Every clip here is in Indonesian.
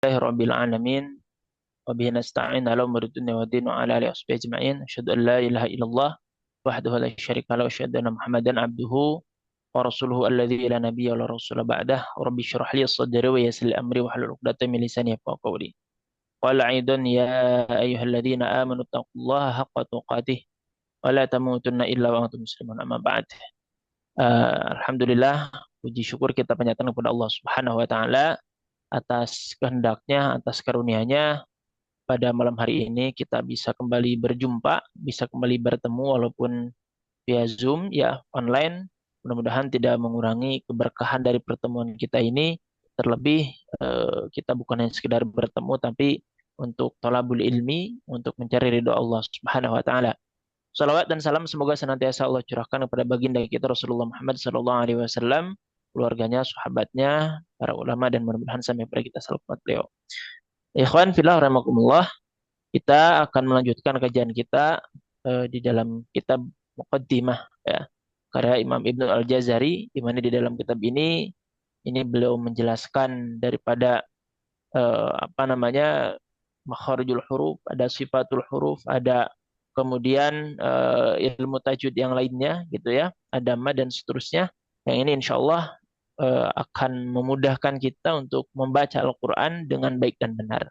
Rabbil alamin wa bihi nasta'in ala umuri dunya wa din wa ala alihi washabihi ajma'in asyhadu an la ilaha illallah wahdahu la syarika lahu wa asyhadu anna Muhammadan abduhu wa rasuluhu alladzi la nabiyya wa la rasula ba'dah rabbi shrah li sadri wa yassir li amri wahlul 'uqdatam min lisani yafqahu qawli qala aidan ya ayyuhalladzina amanu taqullaha haqqa tuqatih wa la tamutunna illa wa antum muslimun amma ba'd. Alhamdulillah, puji syukur kita panjatkan kepada Allah Subhanahu wa taala atas kehendaknya, atas karunia-Nya pada malam hari ini kita bisa kembali berjumpa, bisa kembali bertemu walaupun via Zoom ya, online. Mudah-mudahan tidak mengurangi keberkahan dari pertemuan kita ini. Terlebih kita bukan hanya sekedar bertemu tapi untuk thalabul ilmi, untuk mencari ridho Allah Subhanahu wa taala. Salawat dan salam semoga senantiasa Allah curahkan kepada baginda kita Rasulullah Muhammad sallallahu alaihi wasallam, keluarganya, sahabatnya, para ulama dan mudah-mudahan sampai pada kita selamat beliau. Ikhwan fillah rahimakumullah, kita akan melanjutkan kajian kita di dalam kitab Muqaddimah ya, karya Imam Ibnu Al-Jazari, di mana di dalam kitab ini beliau menjelaskan daripada apa namanya makharijul huruf, ada sifatul huruf, ada kemudian ilmu tajwid yang lainnya gitu ya, ada mad dan seterusnya. Yang ini insya Allah akan memudahkan kita untuk membaca Al-Quran dengan baik dan benar.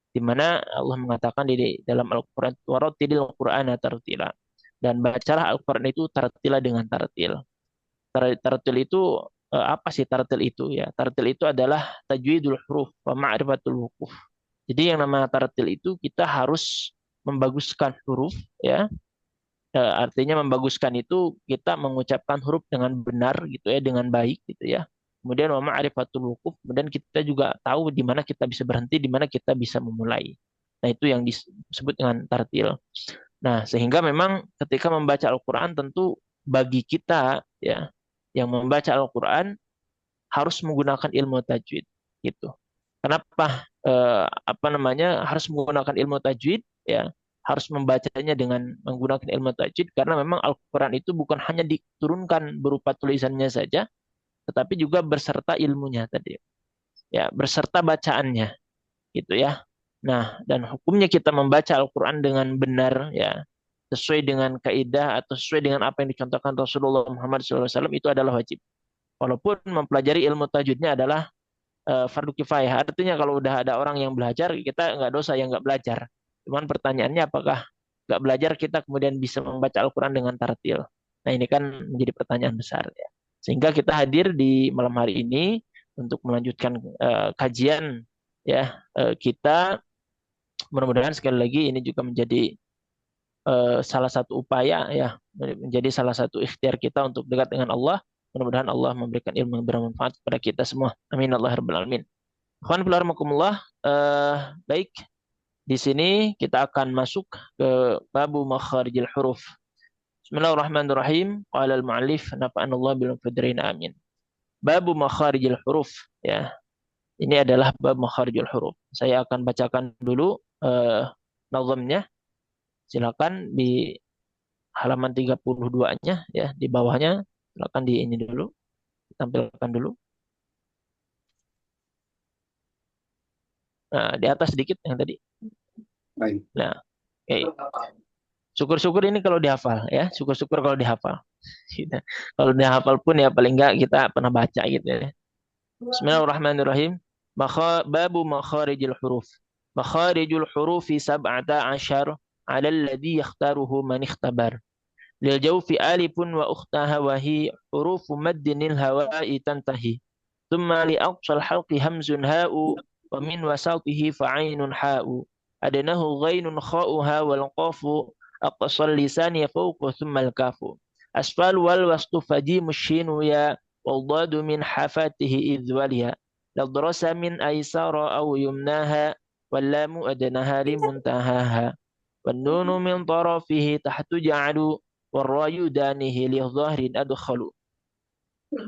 Di mana Allah mengatakan di dalam Al-Quran, warattilil Qur'ana tartila. Dan bacalah Al-Quran itu tartila dengan tartil. Tartil itu apa sih tartil itu ya? Tartil itu adalah tajwidul huruf wa ma'rifatul hukuf. Jadi yang namanya tartil itu kita harus membaguskan huruf ya. Artinya membaguskan itu kita mengucapkan huruf dengan benar gitu ya, dengan baik gitu ya. Kemudian wa ma'rifatul wukuf, kemudian kita juga tahu di mana kita bisa berhenti, di mana kita bisa memulai. Nah, itu yang disebut dengan tartil. Nah, sehingga memang ketika membaca Al-Qur'an tentu bagi kita ya yang membaca Al-Qur'an harus menggunakan ilmu tajwid gitu. Kenapa apa namanya harus menggunakan ilmu tajwid ya? Harus membacanya dengan menggunakan ilmu tajwid karena memang Al-Qur'an itu bukan hanya diturunkan berupa tulisannya saja, tetapi juga berserta ilmunya tadi. Ya, berserta bacaannya gitu ya. Nah, dan hukumnya kita membaca Al-Qur'an dengan benar ya, sesuai dengan kaidah atau sesuai dengan apa yang dicontohkan Rasulullah Muhammad SAW itu adalah wajib. Walaupun mempelajari ilmu tajwidnya adalah fardu kifayah. Artinya kalau udah ada orang yang belajar, kita nggak dosa yang nggak belajar. Cuman pertanyaannya apakah nggak belajar kita kemudian bisa membaca Al-Quran dengan tartil? Nah ini kan menjadi pertanyaan besar ya. Sehingga kita hadir di malam hari ini untuk melanjutkan kajian ya kita. Mudah-mudahan sekali lagi ini juga menjadi salah satu upaya ya, menjadi salah satu ikhtiar kita untuk dekat dengan Allah. Mudah-mudahan Allah memberikan ilmu yang bermanfaat kepada kita semua. Amin Allah rabbal alamin. Ikhwan fillah rahimakumullah, baik, di sini kita akan masuk ke babu makharijil huruf. Bismillahirrahmanirrahim. Qala al-mu'allif nafa'anallahu bil mufassirin amin. Babu makharijil huruf ya. Ini adalah bab makharijil huruf. Saya akan bacakan dulu nazamnya. Silakan di halaman 32-nya ya, di bawahnya silakan di ini dulu, tampilkan dulu. Nah, di atas sedikit yang tadi. Baik. Nah, oke. Syukur-syukur ini kalau dihafal ya, syukur-syukur kalau dihafal. Gitu. Kalau dihafal pun ya paling enggak kita pernah baca gitu ya. Bismillahirrahmanirrahim. Babu makharijil huruf. Makharijul hurufi sab'ata asyar ala alladhi yakhtaruhu man ikhtabar. Lil jawfi alifun wa ukhtaha wa hi hurufu maddinil hawa'i tantahi. Thumma li aqsal halqi hamzun ha'u wa min wasatihi fa'ainun ha'u. Adnahu ghainun kha'uha wal qafu aqsal lisani fawqa thumma al kafu. Asfal wal wastu fajimu shinu ya wal dadu min hafatihi idh waliya. Ladrasa min aysara aw yumnaha wal lamu adnaha limuntahaha. Wan nunu min tarafihi tahtu ja'alu والراي دانه لظهر أدخل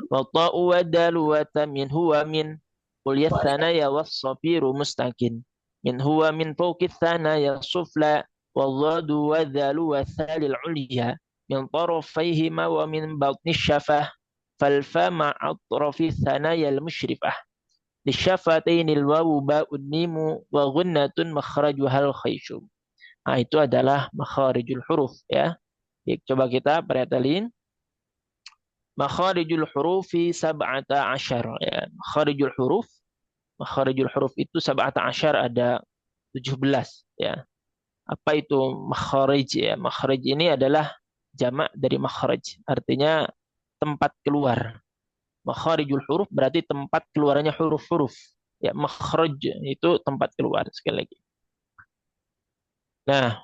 والطاء والدال وتمن هو من قل الثنايا والصفير مستكن من هو من فوق الثنايا السفلى والضاد والذال والثال العليا من طرفيهما ومن بطن الشفة فالفاء مع أطراف الثنايا المشرفة lisyafatainil wawu ba'un mimu wa gunnatun makhrajuhal khayshum. Nah, itu adalah makharijul huruf ya. Coba kita perhatiin. Makharijul hurufi sab'ata asyar ya. Makharijul huruf itu sab'ata asyar, ada 17 ya. Apa itu makharij ya? Makharij ini adalah jamak dari makharij, artinya tempat keluar. Makharijul huruf berarti tempat keluarnya huruf-huruf. Ya, makhraj itu tempat keluar sekali lagi. Nah,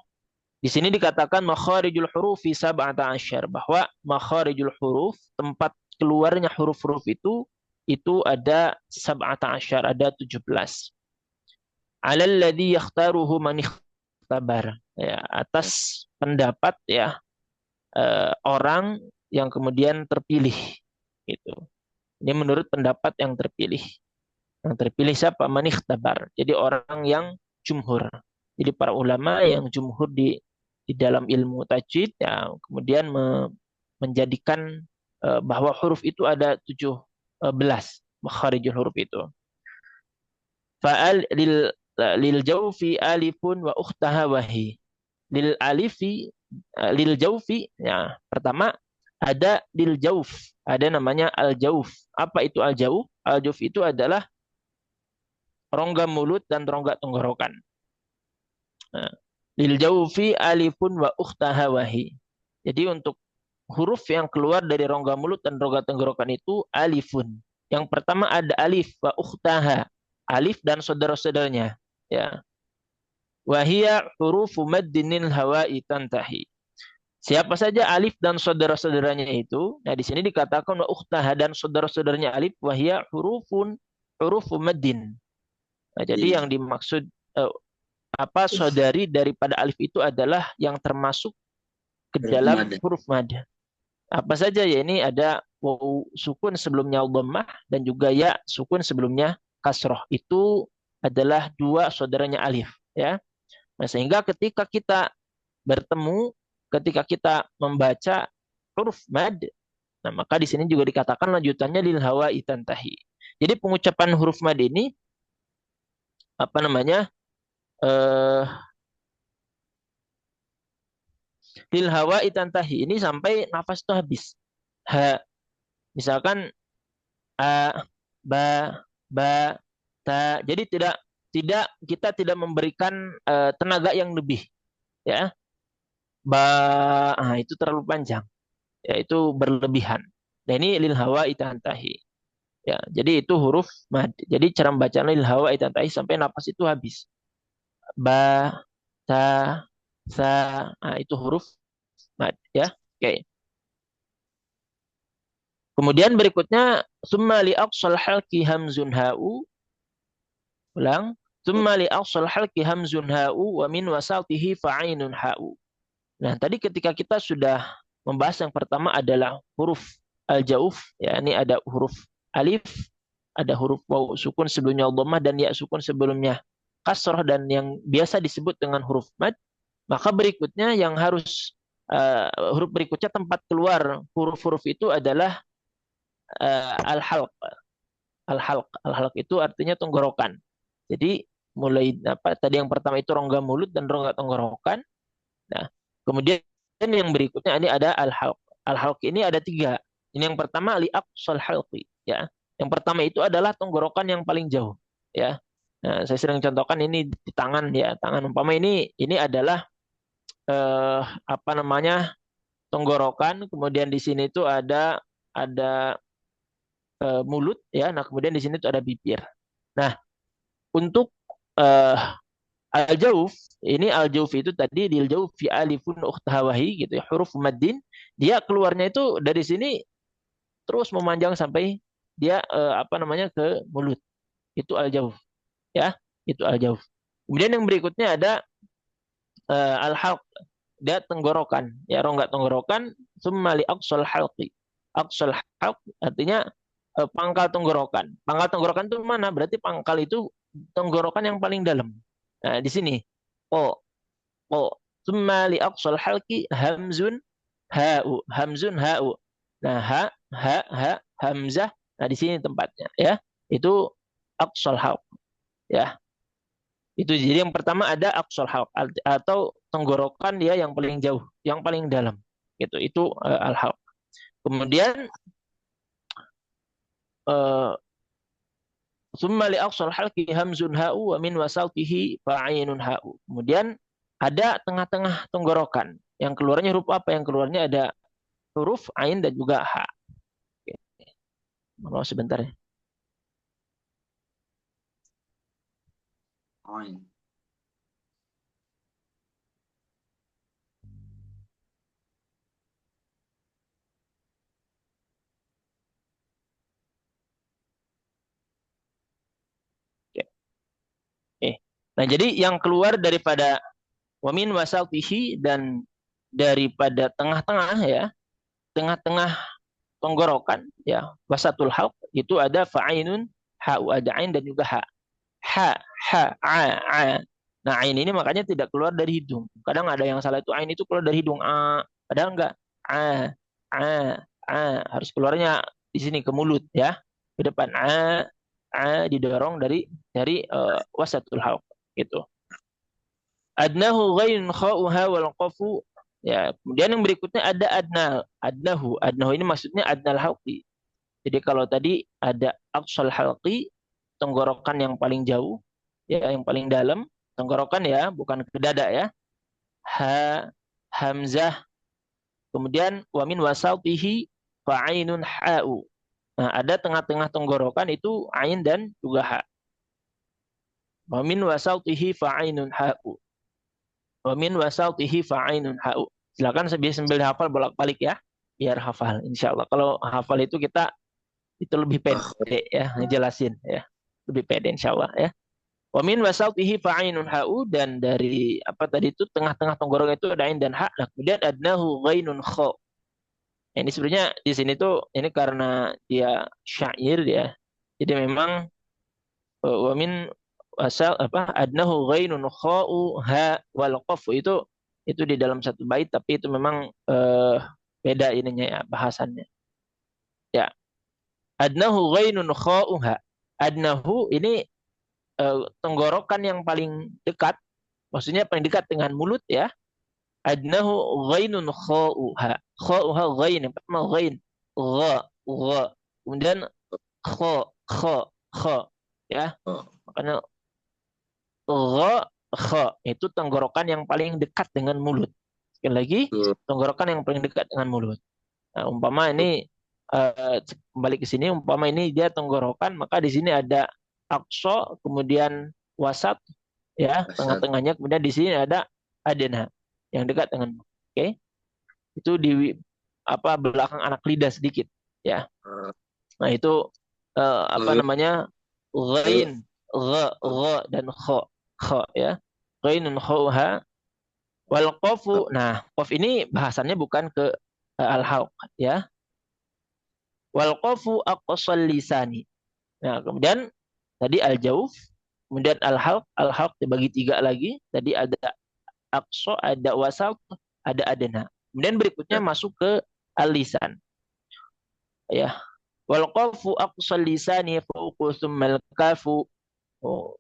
di sini dikatakan makharijul hurufi sab'ata asyar, bahwa makharijul huruf, tempat keluarnya huruf-huruf itu ada sab'ata asyar, ada 17. Alal ladzi yakhtaruhu man ikhtabar. Ya, atas pendapat ya orang yang kemudian terpilih gitu. Ini menurut pendapat yang terpilih. Yang terpilih siapa? Man ikhtabar. Jadi orang yang jumhur. Jadi para ulama yang jumhur di dalam ilmu tajwid ya, kemudian menjadikan bahwa huruf itu ada 17 makharijul huruf itu. Fa'al lil jawfi alifun wa ukhtaha wahi. Lil jawfi ya, pertama ada lil jawf, ada namanya al jawf. Apa itu al jawf? Al jawf itu adalah rongga mulut dan rongga tenggorokan. Nah, lil jawfi alifun wa ukhtaha wahi. Jadi untuk huruf yang keluar dari rongga mulut dan rongga tenggorokan itu alifun. Yang pertama ada alif wa ukhtaha. Alif dan saudara-saudaranya ya. Wahia hurufu maddinil hawa'i tantahi. Siapa saja alif dan saudara-saudaranya itu. Nah, di sini dikatakan wa ukhtaha, dan saudara-saudaranya alif, wahia hurufu maddin. Nah, jadi yang dimaksud saudari daripada alif itu adalah yang termasuk ke dalam huruf mad. Apa saja ya, ini ada waw sukun sebelumnya dhammah dan juga ya sukun sebelumnya kasroh. Itu adalah dua saudaranya alif ya. Nah, sehingga ketika kita bertemu, ketika kita membaca huruf mad, nah maka di sini juga dikatakan lanjutannya lil hawa'i tantahi. Jadi pengucapan huruf mad ini apa namanya? Lil hawa'i tantahi, ini sampai nafas itu habis. Ha, misalkan a, ba, ba, ta. Jadi kita tidak memberikan tenaga yang lebih ya. Itu terlalu panjang, yaitu berlebihan. Dan ini lil hawa itantahi ya, jadi itu huruf mad. Jadi cara membacanya lil hawa itantahi sampai napas itu habis. Ba, ta, sa. Itu huruf mad ya. Oke. Kemudian berikutnya summa li aqsal halqi hamzun ha'u. Ulang. Summa li aqsal halqi hamzun ha'u wa min wasatihi fa'ainun ha'u. Nah, tadi ketika kita sudah membahas yang pertama adalah huruf al-jauf, ya, ini ada huruf alif, ada huruf waw sukun sebelumnya dhammah dan ya sukun sebelumnya kasrah, dan yang biasa disebut dengan huruf mad. Maka berikutnya yang harus huruf berikutnya tempat keluar huruf-huruf itu adalah al-halq. Al-halq itu artinya tenggorokan. Jadi mulai tadi yang pertama itu rongga mulut dan rongga tenggorokan. Nah, kemudian yang berikutnya ini ada al-halq. Al-halq ini ada 3. Ini yang pertama li aqsal halqi ya. Yang pertama itu adalah tenggorokan yang paling jauh ya. Nah, saya sering contohkan ini di tangan ya. Tangan umpama ini adalah tenggorokan, kemudian di sini itu ada mulut ya. Nah, kemudian di sini itu ada bibir. Nah, untuk al-jauf, ini al-jauf itu tadi dil jauf fi alifun ukhtahawahi gitu ya, huruf maddin, dia keluarnya itu dari sini terus memanjang sampai dia ke mulut. Itu al-jauf ya, itu al-jauf. Kemudian yang berikutnya ada al-halq, dia tenggorokan ya, rongga tenggorokan. Summa li aqsal halqi. Aqsal halq artinya pangkal tenggorokan. Pangkal tenggorokan itu mana? Berarti pangkal itu tenggorokan yang paling dalam. Nah, di sini summa li aqsal halqi hamzun ha'u. Nah, ha hamzah. Nah, di sini tempatnya ya. Itu aqsal halq, ya. Itu jadi yang pertama ada aqsal halq atau tenggorokan dia yang paling jauh, yang paling dalam. Gitu. Itu al-halq. Kemudian uh, summa li aqsal halqi hamzun ha'u wa min wasaltihi fa'ainun ha'u. Kemudian ada tengah-tengah tenggorokan. Yang keluarnya huruf apa? Yang keluarnya ada huruf ain dan juga ha. Oke. Mau sebentar ya. Ain. Oke. Nah, jadi yang keluar daripada wamin wasaltihi dan daripada tengah-tengah ya, tengah-tengah tenggorokan ya, wasatul halq itu ada fa'ainun, ha'u, ada ain dan juga ha. Ha, ha, a. Nah, ain ini makanya tidak keluar dari hidung. Kadang ada yang salah itu ain itu keluar dari hidung. Padahal enggak. A, a, a. Harus keluarnya di sini ke mulut ya. Ke depan. Didorong dari wasatul halq gitu. Adnahu ghainun kha'uha wal qafu. Ya, kemudian yang berikutnya ada adnahu. Adnahu ini maksudnya adnal halqi. Jadi kalau tadi ada aqsal halqi, tenggorokan yang paling jauh, ya yang paling dalam, tenggorokan ya, bukan ke dada ya. Ha, hamzah, kemudian wamin wasaltihi fa'ainun ha'u. Nah, ada tengah-tengah tenggorokan itu ain dan juga ha. Wamin wasaltihi fa'ainun ha'u. Wamin wasaltihi fa'ainun ha'u. Silakan sambil hafal bolak-balik ya, biar hafal insya Allah. Kalau hafal itu kita itu lebih pede ya, ngejelasin ya. Lebih pede insya Allah ya. Wa min wasautihi fa'ainun ha'u, dan dari apa tadi itu tengah-tengah tenggorokan itu ada ain dan ha. Nah, kemudian adnahu ghainun kha. Nah, ini sebenarnya di sini tuh ini karena dia syair ya. Jadi memang wa min wasal apa adnahu ghainun kha'u ha wal qaf itu di dalam satu bait, tapi itu memang beda ininya ya bahasannya. Ya, adnahu ghainun kha'u ha. Adnahu ini tenggorokan yang paling dekat, maksudnya paling dekat dengan mulut ya. Adnahu ghainun kha'uha. Kha'uha ghain, yang pertama ghain. Gha. Kemudian kha. Ya. Makanya gha, kha. Itu tenggorokan yang paling dekat dengan mulut. Sekali lagi, tenggorokan yang paling dekat dengan mulut. Nah, umpama ini kembali ke sini, umpama ini dia tenggorokan, maka di sini ada aqsa, kemudian wasat, ya, tengah-tengahnya, kemudian di sini ada adena yang dekat dengan, oke, itu di apa belakang anak lidah sedikit, ya. Nah itu apa namanya ghain, dan kha, ya, ghainun khauha wal qafu. Nah, qaf ini bahasannya bukan ke al-halq, ya. Wal qafu aqsal lisani. Nah, kemudian tadi al-jauf, kemudian al-halq dibagi tiga lagi. Tadi ada aqsa, ada wasat, ada adna. Kemudian berikutnya masuk ke al-lisan. Ya. Wal qafu aqsal lisani fawqu tsumma al-kafu.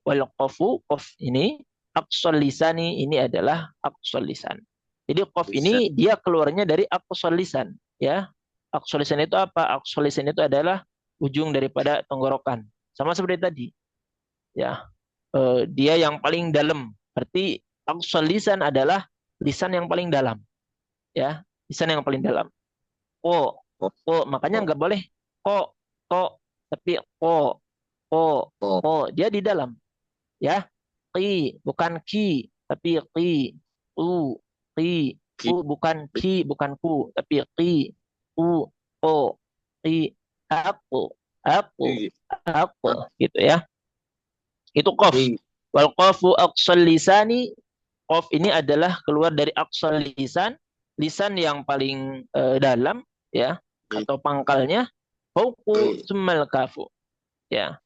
Wal qafu, qaf ini aqsal lisani, ini adalah aqsal lisan. Jadi qaf ini dia keluarnya dari aqsal lisan, ya. Aqsal lisan itu apa? Aqsal lisan itu adalah ujung daripada tenggorokan. Sama seperti tadi, ya. Dia yang paling dalam. Berarti aqsal lisan adalah lisan yang paling dalam, ya. Lisan yang paling dalam. Makanya nggak boleh ko, tapi ko, dia di dalam, ya. Qi, bukan ki, tapi qi. Qi, bukan ki, bukan ku, tapi qi. Ko, qi, aku, aku, aku, gitu ya. Itu qaf. Wal qafu aqsal lisani. Qaf ini adalah keluar dari aqsal lisan, lisan yang paling dalam, ya, atau pangkalnya. Fauqu summal kafu, ya.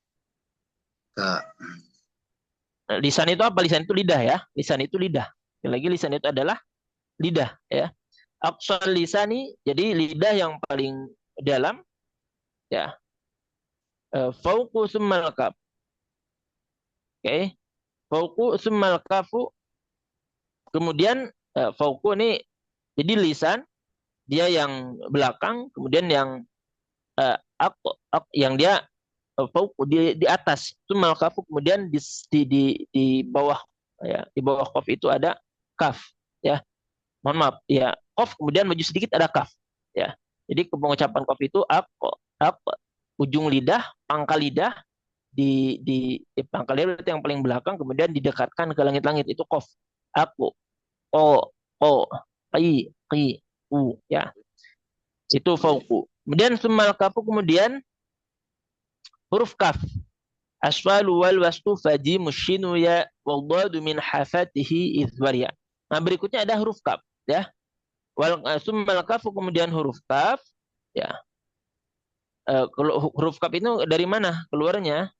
Lisan itu apa? Lisan itu lidah, ya. Lisan itu lidah. Lagi lisan itu adalah lidah, ya. Aqsal lisani, jadi lidah yang paling dalam, ya. Fauqu summal kaf. Oke. Fauku summal kafu. Kemudian fauku ini jadi lisan dia yang belakang, kemudian yang yang dia fauku di atas. Summal kafu, kemudian di bawah, ya, di bawah qaf itu ada kaf, ya. Mohon maaf, ya, qaf kemudian maju sedikit ada kaf, ya. Jadi pengucapan qaf itu ak, ujung lidah, pangkal lidah di pangkal lidah itu yang paling belakang, kemudian didekatkan ke langit-langit itu qaf. Aku, o, qi, u, ya. Itu fauku. Kemudian summal kafu, kemudian huruf kaf. Asfalu wal wastu faji mushinu ya waldadu min hafatihi izwaria. Nah, berikutnya ada huruf kaf, ya. Summal kafu, kemudian huruf kaf, ya. Huruf kaf itu dari mana keluarnya?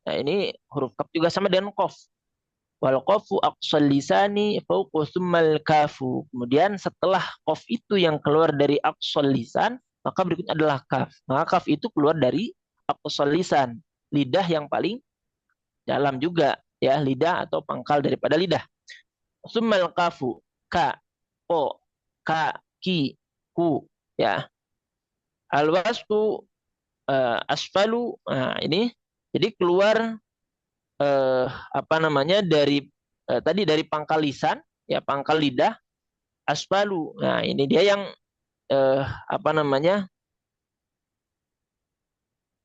Nah, ini huruf kaf juga sama dengan qaf. Wal qafu aqsal lisani fauqu summal kafu. Kemudian setelah qaf itu yang keluar dari aqsal lisan, maka berikutnya adalah kaf. Maka kaf itu keluar dari aqsal lisan, lidah yang paling dalam juga, ya, lidah atau pangkal daripada lidah. Summal kafu, ka, o, ka, ki, ku, ya. Al wasfu asfalu, nah ini jadi keluar apa namanya dari tadi dari pangkal lisan, ya, pangkal lidah, asfalu. Nah, ini dia yang apa namanya?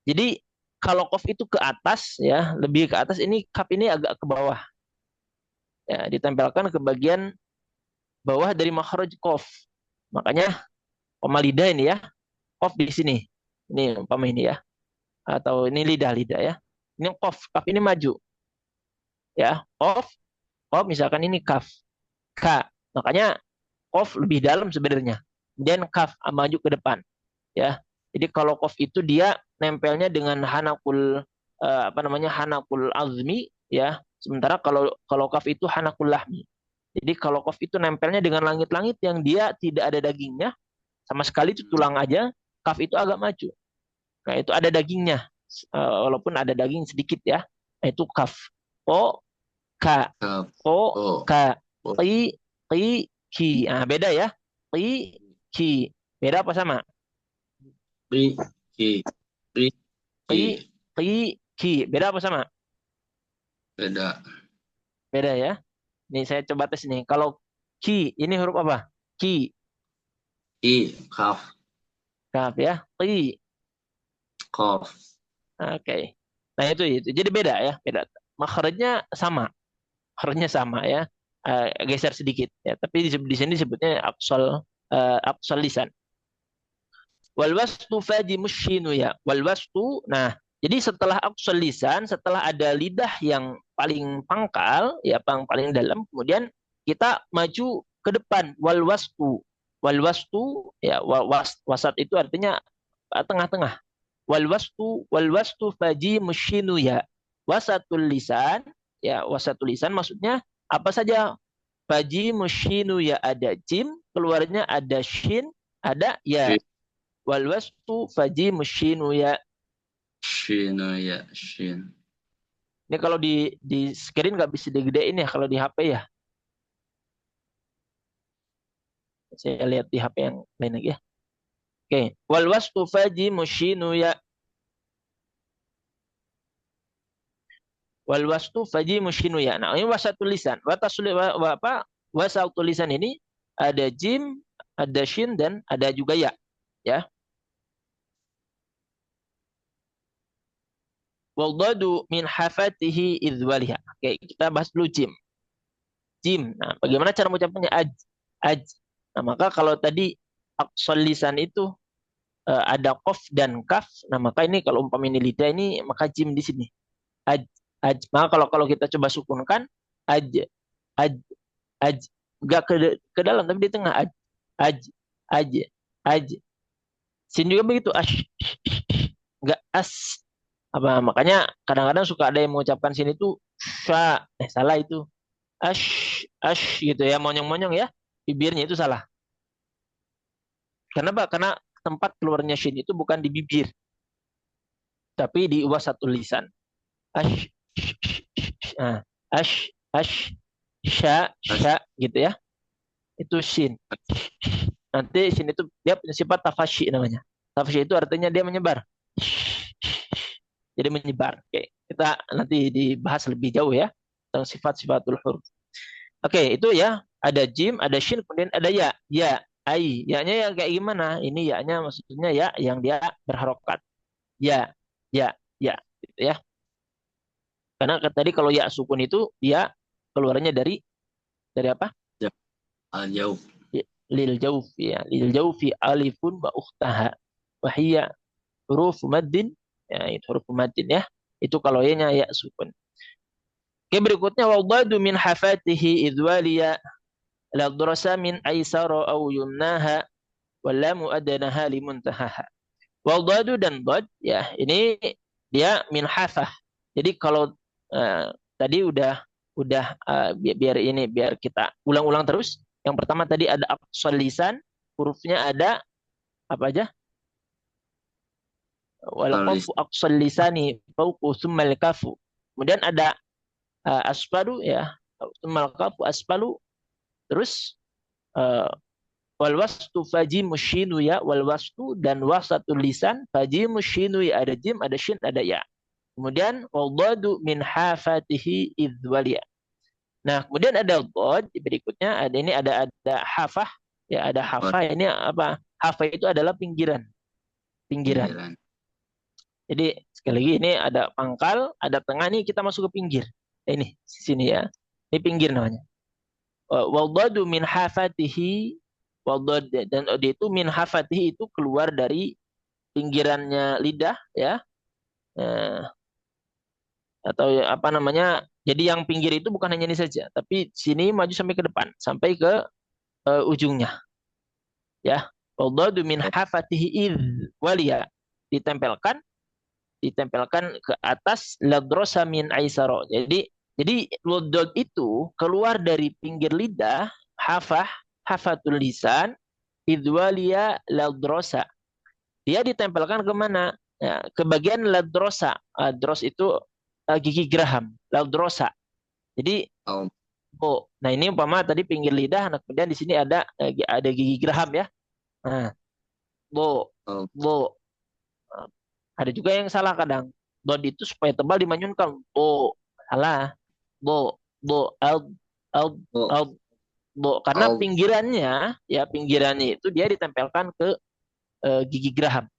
Jadi kalau kof itu ke atas, ya, lebih ke atas, ini kaf ini agak ke bawah. Ya, ditempelkan ke bagian bawah dari makhraj kof. Makanya koma lidah ini, ya, kof di sini. Ini umpama ini, ya. Atau ini lidah-lidah, ya. Ini kof, kaf ini maju. Ya, kof misalkan ini kaf. Ka. Makanya kof lebih dalam sebenarnya. Dan kaf maju ke depan, ya. Jadi kalau kof itu dia nempelnya dengan hanakul apa namanya, hanakul azmi, ya. Sementara kalau kalau kaf itu hanakul lahmi. Jadi kalau kof itu nempelnya dengan langit-langit yang dia tidak ada dagingnya sama sekali, itu tulang aja. Kaf itu agak maju. Nah, itu ada dagingnya, walaupun ada daging sedikit, ya. Nah, itu kaf. O, ka, Kaf. o, Oh. ka, Oh. ki, ki. Nah, beda, ya. Ki, ki. Beda apa sama? Ri. Ki. Ri. Ki. Ki, ki, ki. Beda apa sama? Beda. Beda, ya. Nih saya coba tes nih. Kalau ki, ini huruf apa? Ki, I. Kaf. kaf, ya. Ki. Kof. Oke. Nah, itu. Jadi beda, ya. Beda. Makhrajnya sama. Makhrajnya sama, ya. Geser sedikit, ya. Tapi di sini disebutnya aqsal lisan. Wal wastu faji mushinu, ya. Wal wastu. Nah, jadi setelah aqsal lisan, setelah ada lidah yang paling pangkal, ya, paling dalam, kemudian kita maju ke depan. Wal wastu. Wal wastu, ya, wasat itu artinya tengah-tengah. Wal wastu faji mushinu, ya. Wasatul lisan, ya, wasatul lisan maksudnya apa saja? Faji mushinu, ya, ada jim, keluarnya ada shin, ada ya. Shin. Wal wastu faji mushinu, ya. Shin. Ya. Shin. Ini kalau di screen nggak bisa digedein, ya, kalau di HP, ya. Saya lihat di HP yang lain lagi, ya. Oke. Wal wastu faji mushinu, ya. Wal wastu faji mushinu, ya. Nah, ini wasatul lisan. Wasatul lisan ini ada jim, ada shin, dan ada juga ya. Ya. Waldadu min hafatihi idzwaliha. Oke, kita bahas dulu jim. Jim. Nah, bagaimana cara mengucapkannya? Aj. Nah, maka kalau tadi aqsal lisan itu ada qaf dan kaf, nah maka ini kalau umpama ini lidah ini, maka jim di sini. Aj. Maka kalau kita coba sukunkan, aj, aj, aj. Enggak ke dalam, tapi di tengah. Aj, aj, aj. Sin juga begitu. Enggak as. Apa, makanya kadang-kadang suka ada yang mengucapkan sini tuh sya, salah itu. Ash gitu, ya, monyong-monyong, ya. Bibirnya itu salah. Kenapa? Karena tempat keluarnya shin itu bukan di bibir, tapi di wasatul lisan. Ash, Nah, sya gitu ya. Itu shin. Nanti shin itu dia punya sifat tafashi namanya. Tafashi itu artinya dia menyebar. Jadi menyebar. Oke, kita nanti dibahas lebih jauh ya tentang sifat-sifatul huruf. Oke, itu ya. Ada jim, ada shin, kemudian ada ya. Ya, ai. Ya-nya yang kayak gimana? Ini ya-nya maksudnya ya yang dia berharokat. Ya, ya, ya. Gitu ya. Karena tadi kalau ya sukun itu dia keluarnya dari apa? Al-jauh. Lil jaufi ya. Lil jaufi alifun wa ukhtaha. Wahiyya huruf maddin. Ya, itu huruf maddin ya. Itu kalau ya-nya ya sukun. Oke, berikutnya wadadu min hafatihi idwaliya la drasa min aisara au yumnaha walamu adanaha limuntahaha. Wadadu dan dad ya, ini dia min hafah. Jadi kalau tadi biar kita ulang-ulang terus. Yang pertama tadi ada aqsal lisan, hurufnya ada apa aja? Wal qafu aqsal lisani fawqu tsumma kafu. Kemudian ada asfalu ya, tsumma kafu asfalu. Terus wal wastu faji musyinu ya, wal wastu dan wasatul lisan faji musyinu ya, ada jim, ada shin, ada ya. Kemudian wadadu min hafatihi idzwaliya. Nah, kemudian ada dhad berikutnya ada hafah ya, ada hafah ini apa? Hafah itu adalah pinggiran. Jadi sekali lagi ini ada pangkal, ada tengah, nih kita masuk ke pinggir. Ini sini ya. Ini pinggir namanya. Wadadu min hafatihi, wadad dan itu min hafatihi itu keluar dari pinggirannya lidah ya. Atau apa namanya? Jadi yang pinggir itu bukan hanya ini saja, tapi sini maju sampai ke depan, sampai ke ujungnya. Ya, wadadu min hafatihi id waliya ditempelkan ke atas ladrosa min aisaro. Jadi wadad itu keluar dari pinggir lidah, hafatul lisan, idwaliya ladrosa. Dia ditempelkan ke mana? Ya, ke bagian ladrosa. Dros itu gigi geraham, ladrosa. Jadi nah ini umpama tadi pinggir lidah, nah kemudian di sini ada gigi geraham ya. Nah, bo. Ada juga yang salah kadang. Dod itu supaya tebal dimanyunkan. Salah. Al, al, al, karena pinggirannya itu dia ditempelkan ke gigi geraham.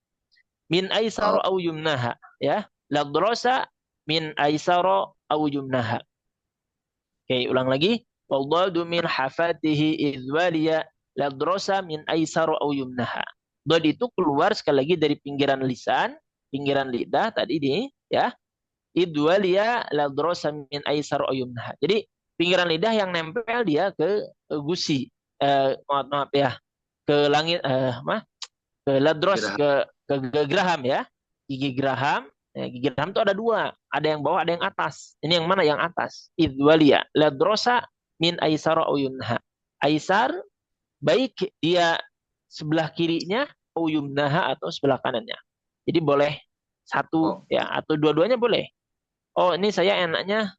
Min aisaro au yumnaha ya. Ladrosa min aisaro au yumnaha. Oke, ulang lagi. Wadadu min hafatihi idzwaliya ladrosa min aisaro au yumnaha. Dod itu keluar sekali lagi dari pinggiran lisan, pinggiran lidah tadi ini ya. Idwaliya ladrosa min aisaro au yumnaha. Jadi pinggiran lidah yang nempel dia ke gusi. Maaf ya. Ke langit ke ladros ke geraham ya. Gigi geraham. Gigi geraham itu ada dua. Ada yang bawah, ada yang atas. Ini yang mana yang atas? Idwaliya ladrosa min aisaro au yumnaha. Aisar baik dia sebelah kirinya au yumnaha atau sebelah kanannya. Jadi boleh satu ya atau dua-duanya boleh. Oh, ini saya enaknya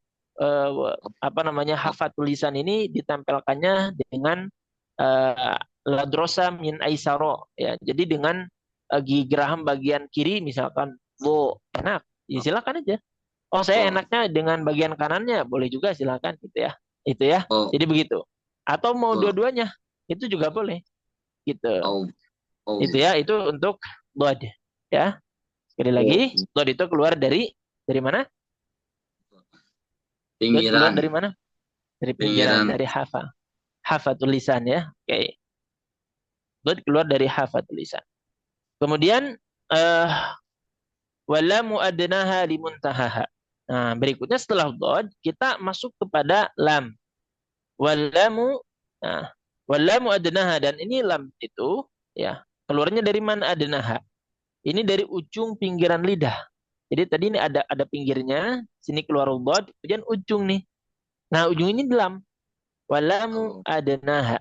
apa namanya hafat tulisan ini ditempelkannya dengan ladrosa min aisaro ya. Jadi dengan gigi geraham bagian kiri misalkan enak. Ya silakan aja. Oh, saya enaknya dengan bagian kanannya, boleh juga silakan gitu ya. Itu ya. Jadi begitu. Atau mau dua-duanya, itu juga boleh. Gitu. Itu ya, itu untuk dod ya. Sekali lagi, dod itu keluar dari mana? Pinggiran. Keluar dari mana? Dari pinggiran, dari hafatul lisan ya. Oke. Dod keluar dari hafatul lisan. Kemudian walamu adnaha limuntahaha. Nah, berikutnya setelah dod kita masuk kepada lam. Walamu adnaha, dan ini lam itu ya, keluarnya dari mana adnaha? Ini dari ujung pinggiran lidah. Jadi tadi ini ada pinggirnya, sini keluar dod, kemudian ujung nih. Nah, ujung ini lam. Walamu adnaha.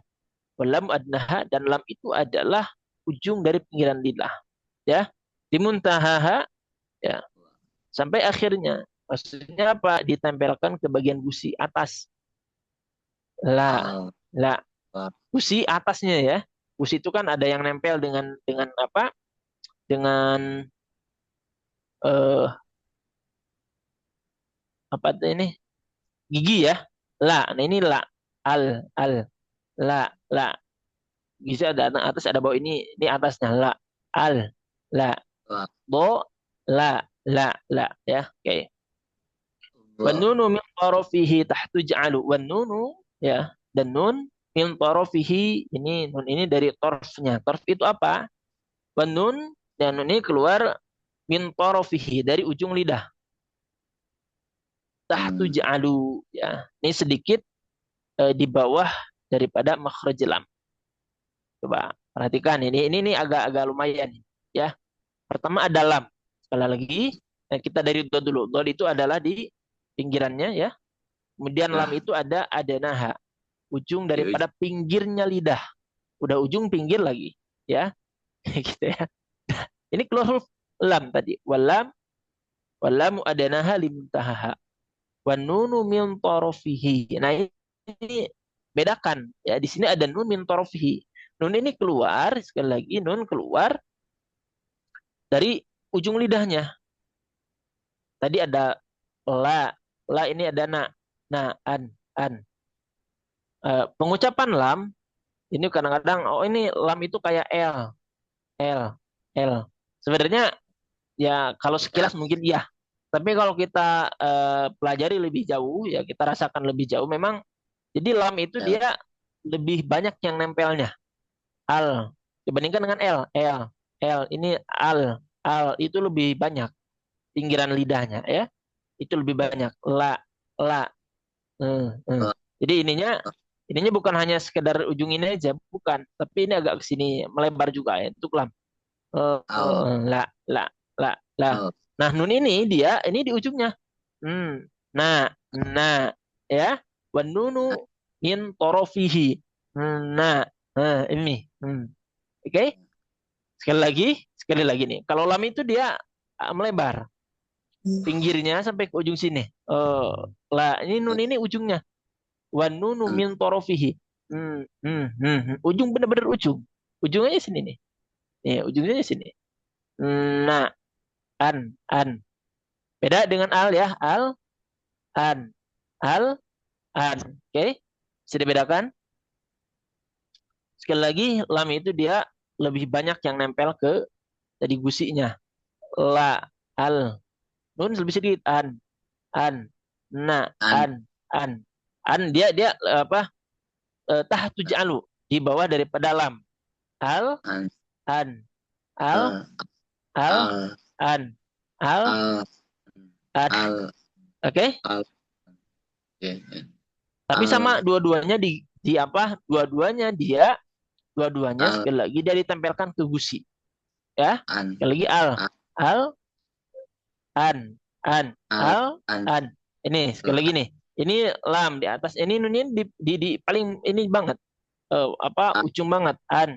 Walamu adnaha, dan lam itu adalah ujung dari pinggiran lidah. Ya. Dimuntahaha ya. Sampai akhirnya. Maksudnya apa? Ditempelkan ke bagian gusi atas. La, al, la. la, Gusi atasnya ya. Gusi itu kan ada yang nempel dengan apa? Dengan eh apa tuh ini? Gigi ya. La. Nah ini la. Al. La. Gizi ada atas ada bawah ini atasnya la. Al. La. la, Bo. La. Ya. Oke. Wan la. nunu min tarafihi tahtu ja'alu. Wan nunu ya. Dan nun min tarafihi nun ini dari torfnya. Torf itu apa? Wan nun dan nun ini keluar min tarafihi dari ujung lidah. Tahtu Hmm. ja'alu ya. Ini sedikit di bawah daripada makhraj lam. Coba perhatikan ini agak-agak lumayan ya. Pertama ada lam. Sekali lagi kita dari dot dulu. Dot itu adalah di pinggirannya ya. Kemudian lam Ya, itu ada adanaha, ujung di daripada ujung. pinggirnya lidah. Udah ujung pinggir lagi ya. Gitu ya. Ini keluar huruf lam tadi. Walamu adanaha limuntahaha. Wan nunu min tarafihi. Nah, ini bedakan ya. Di sini ada nun min tarafihi. Nun ini keluar sekali lagi nun keluar dari ujung lidahnya. Tadi ada la, la ini ada an. Pengucapan lam ini kadang-kadang ini lam itu kayak l, l. Sebenarnya ya kalau Ya, sekilas mungkin iya. Tapi kalau kita pelajari lebih jauh ya kita rasakan lebih jauh memang jadi lam itu ya, dia lebih banyak yang nempelnya. Al dibandingkan dengan L ini al itu lebih banyak pinggiran lidahnya ya. Itu lebih banyak la. Eh. la, Jadi ininya bukan hanya sekedar ujung ini aja, bukan. Tapi ini agak ke sini melebar juga ya. Untuk lam. al, La, la, la. al, Nah, nun ini di ujungnya. Hmm. Nah, nah, ya. Wan nunu min torofihi. Nah, ini. Oke. Sekali lagi nih. Kalau lam itu dia melebar. Pinggirnya sampai ke ujung sini. Lah, ini nun ini ujungnya. Wan nunu al, min torofihi. Ujung bener-bener ujung. Ujungnya sini nih. Nih, ujungnya sini. Nah, an. Beda dengan al ya. An, al, an. Oke. Bisa dibedakan? Sekali lagi, lam itu dia lebih banyak yang nempel ke tadi gusinya. La, al. Nun lebih sedikit. An. an, An. An dia apa? Tahtu ja'alu. Di bawah daripada lam. Al, an, an. Al, al, al, al, an. Al, al, an. al, Oke? al, oke, Tapi sama al, dua-duanya di apa? Dua-duanya al, sekali lagi dia ditempelkan ke gusi. Ya. an, Sekali lagi al. al, Al, an. al, Al, an, an. Ini sekali lagi nih. Ini lam di atas. Ini nunin di paling ini banget. Apa al, ujung banget. An.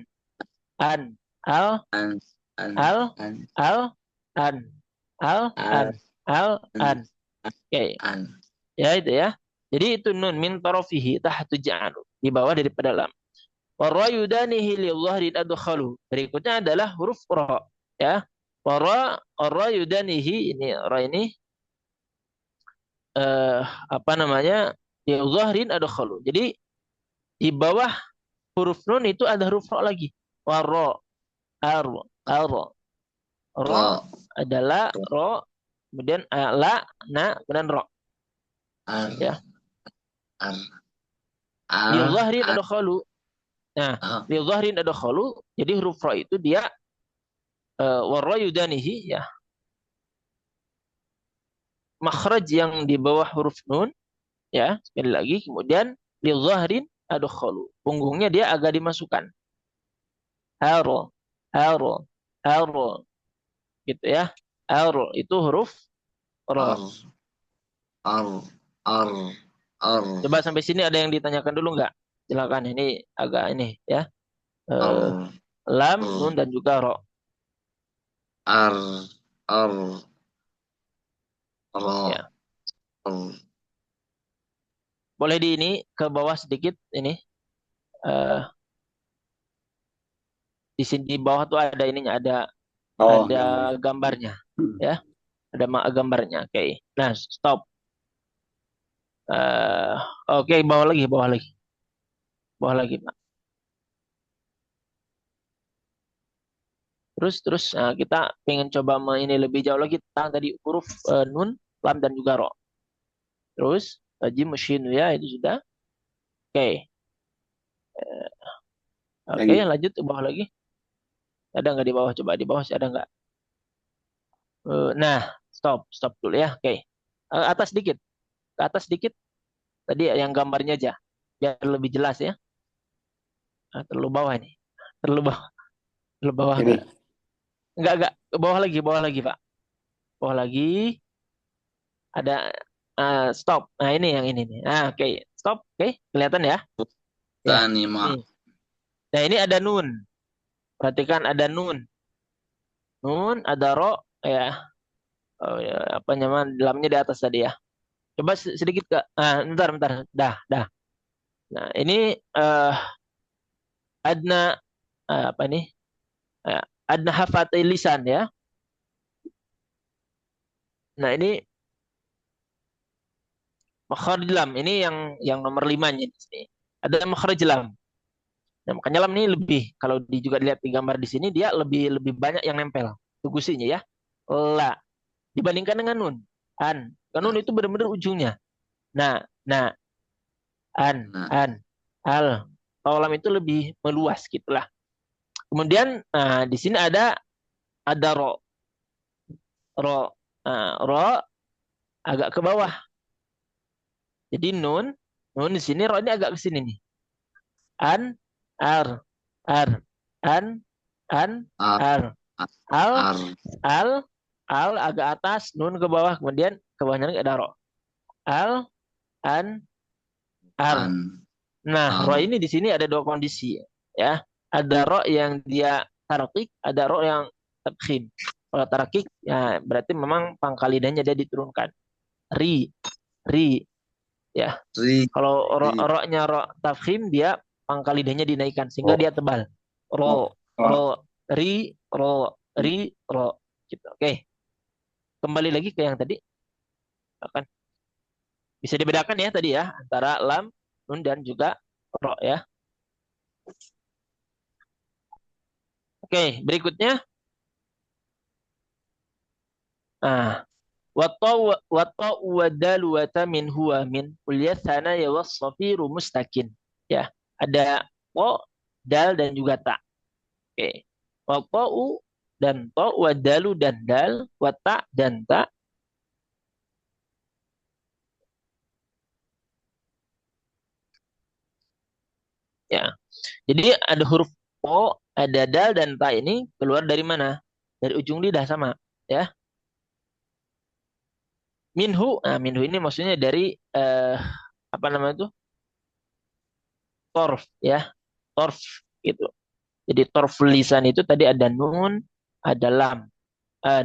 Al, an, an, al, an, al, an. Al, al, an. Al, an, an. Oke. an, Ya itu ya. Jadi itu nun min tarafihi tahtu ja'alu. Di bawah daripada lam. Warra yudanihi li dhahrin adkhalu. Berikutnya adalah huruf ra. Ya. Warra yudanihi ini ra ini eh, apa namanya? Li dhahrin adkhalu. Jadi di bawah huruf nun itu ada huruf ra lagi. Warra ar ar ra ro, adalah ro, ra kemudian la kemudian ra ar, ya. ar, Li ar, dhahrin ar, adkhalu. Nah, ah, li dhahrin adkhalu jadi huruf ra itu dia warra yudanihi ya makhraj yang di bawah huruf nun ya sekali lagi kemudian li dhahrin adkhalu punggungnya dia agak dimasukkan haro haro haro gitu ya haro itu huruf ro. ar, ar, ar, ar, Coba sampai sini ada yang ditanyakan dulu nggak? Silakan ini agak ini ya. Eh, ar, lam nun ar, dan juga ro. ar, ar, ro, Ya. ar, Boleh di ini ke bawah sedikit ini. eh di sini di bawah tuh ada ininya, oh ada gambar. gambarnya, ya, ada gambarnya. Oke. Nah, stop. eh Oke, bawah lagi, Pak. Terus kita pengen coba ini lebih jauh lagi tentang tadi huruf nun, lam dan juga ro. Terus jim, shin, ya itu sudah. Oke. Oke, Lagi. lanjut ke bawah lagi. Ada nggak di bawah? Coba di bawah sih ada nggak? Nah, stop dulu ya. Oke. Atas dikit, ke atas dikit. Tadi yang gambarnya aja, biar lebih jelas ya. Terlalu bawah ini, terlalu bawah, terlalu bawah nggak? Ini. Nggak. Ke bawah lagi, Pak. Bawah lagi. Ada stop. Nah, ini yang ini nih. Nah, oke. Stop. Oke, kelihatan ya? Ya. Tani ma. Nih. Nah, ini ada nun. Perhatikan ada nun. Nun, ada ro, ya. Oh, ya, apa nyaman dalamnya di atas tadi ya. Coba sedikit ke. Bentar. Dah. Nah, ini eh adna apa ini? Adna hafatil lisan ya. Nah, ini makhraj lam. Ini yang nomor limanya di sini. Ada makhraj lam. Nah, makanya lam ini lebih, kalau juga dilihat di gambar di sini, dia lebih lebih banyak yang nempel tugusinya ya. La dibandingkan dengan nun. An. Kan nun itu benar-benar ujungnya. Nah, Nah, an, al. Kalau lam itu lebih meluas gitulah. Kemudian di sini ada ro, ro, ro agak ke bawah. Jadi nun di sini ro ini agak ke sini nih. An, ar, ar, an, an, ar, ar, ar, al, ar, al, al agak atas, nun ke bawah, kemudian ke bawahnya lagi ada ro. Al, an, ar. an, Nah, ro ar, ini di sini ada dua kondisi ya. Ada ro yang dia tarakik, ada ro yang tafkhim. Kalau tarakik ya berarti memang pangkal lidahnya dia diturunkan. Ri, ri ya. ri, Kalau ri, ro-nya ro tafkhim dia pangkal lidahnya dinaikkan sehingga ro, dia tebal. ro, Ro, ro, ro, ri, ro. Gitu. Oke, kembali lagi ke yang tadi. Akan bisa dibedakan ya tadi ya antara lam, nun dan juga ro ya. Oke, berikutnya. Nah, wa wa dal wa ta min huwa min kulliyat ya was-safiru mustakin. Ya, ada po, dal dan juga ta. Oke. Wa ta'u dan to, wa dalu dan dal, wa ta dan ta. Ya. Jadi ada huruf po, ada dal dan ta ini keluar dari mana? Dari ujung lidah sama, ya. Minhu ini maksudnya dari apa namanya itu? Torf, ya. Torf gitu. Jadi torf lisan itu tadi ada nun, ada lam.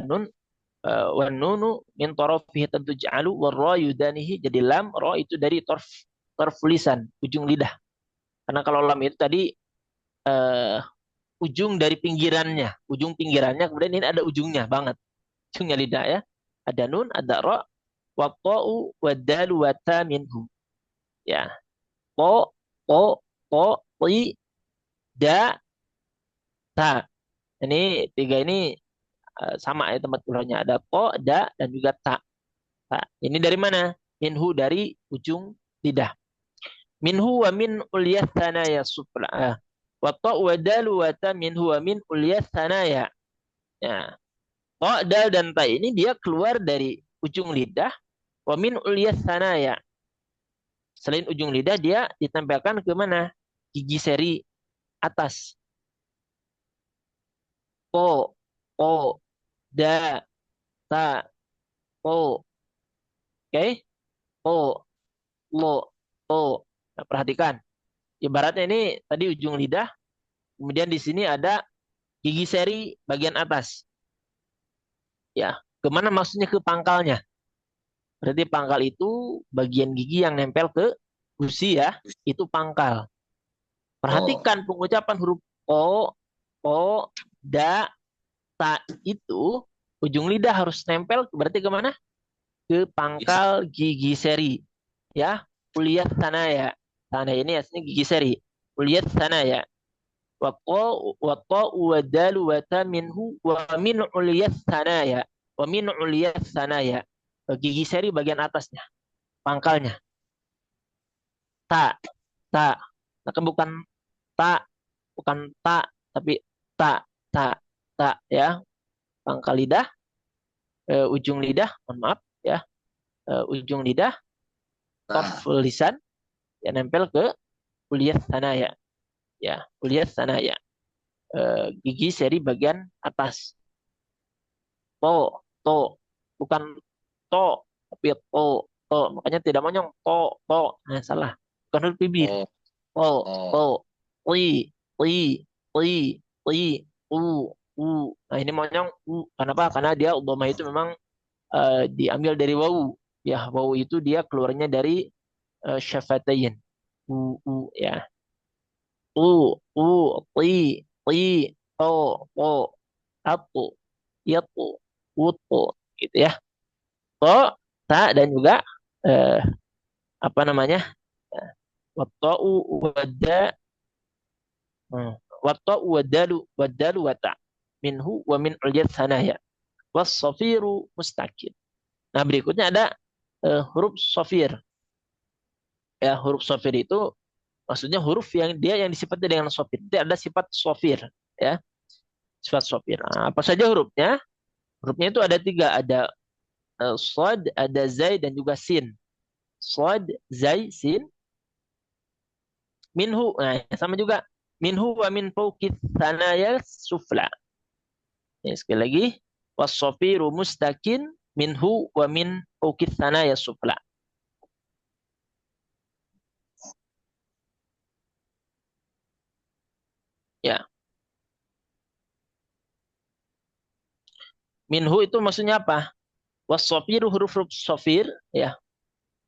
Nun wa nunu min tarafihi tentu ja'alu wa ra yudanihi, jadi lam ra itu dari torf lisan, ujung lidah. Karena kalau lam itu tadi eh, ujung pinggirannya, kemudian ini ada ujungnya banget, ujungnya lidah ya. Ada nun, ada ra, wa ta'u wa dalu wa ta minhu. Ya. Po, po, po, ti, da, ta. Ini tiga ini sama ya tempat keluarnya. Ada po, da, dan juga ta. Ta. Ini dari mana? Minhu dari ujung lidah. Minhu wa min uliyah thanaya supra. Wa ta wa dalu wa ta minhu wa min uliyah thanaya. Ya. To, dal, dan ta ini dia keluar dari ujung lidah. Wa min uliyah thanaya. Selain ujung lidah dia ditempelkan ke mana? Gigi seri atas. Po, po, da, ta, po. Oke? Po, lo, to. Nah, perhatikan. Ibaratnya ini tadi ujung lidah, kemudian di sini ada gigi seri bagian atas. Ya, kemana maksudnya ke pangkalnya? Berarti pangkal itu bagian gigi yang nempel ke gusi ya. Itu pangkal. Oh, Perhatikan pengucapan huruf o, da, ta itu ujung lidah harus nempel berarti kemana? Ke yes. pangkal gigi seri. Ya, kuliah sana ya. Sana ini aslinya gigi seri. Kuliah sana ya. Wato wadalu wata minhu wa min uliyas sana ya. Wa min uliyas sana ya. Gigi seri bagian atasnya, pangkalnya. Ta, ta. Nah, kan ta, bukan ta, tapi ta, ta, ta ya. Pangkal lidah, ujung lidah, mohon maaf ya. Ujung lidah, Nah, torf lisan, ya nempel ke kuliah sana ya. Ya, kuliah sana ya. Gigi seri bagian atas. To, bukan to, tapi to. Makanya tidak monyong, to. Nah, salah. Bukan huruf bibir. oh, To, to, oh, li, li, li, li, u, u. Nah, ini monyong u. Kenapa? Karena dia udhama itu memang diambil dari wawu. Ya, wawu itu dia keluarnya dari syafatayin. U, ya. Ti, ti, to, atu, yatu, wutu, gitu ya. To, ta, dan juga eh, apa namanya? Watta'u, wada, watta'u, wadalu, wata. Minhu wa min ulyat sanaya. Was-safiru mustaqil. Nah, berikutnya ada huruf sofir. Ya, huruf sofir itu maksudnya huruf yang dia yang disifati dengan sofir. Jadi ada sifat sofir. Ya, sifat sofir. Nah, apa saja hurufnya? Hurufnya itu ada tiga. Ada Sod, ada Zai, dan juga Sin. Sod, Zai, Sin, Minhu. Nah, sama juga. Minhu wa min fawqit thanaya sufla. Ya, sekali lagi. Wasofiru mustakin minhu wa min fawqit thanaya sufla. Ya, minhu itu maksudnya apa? Wasofiru huruf-huruf sofir. Ya,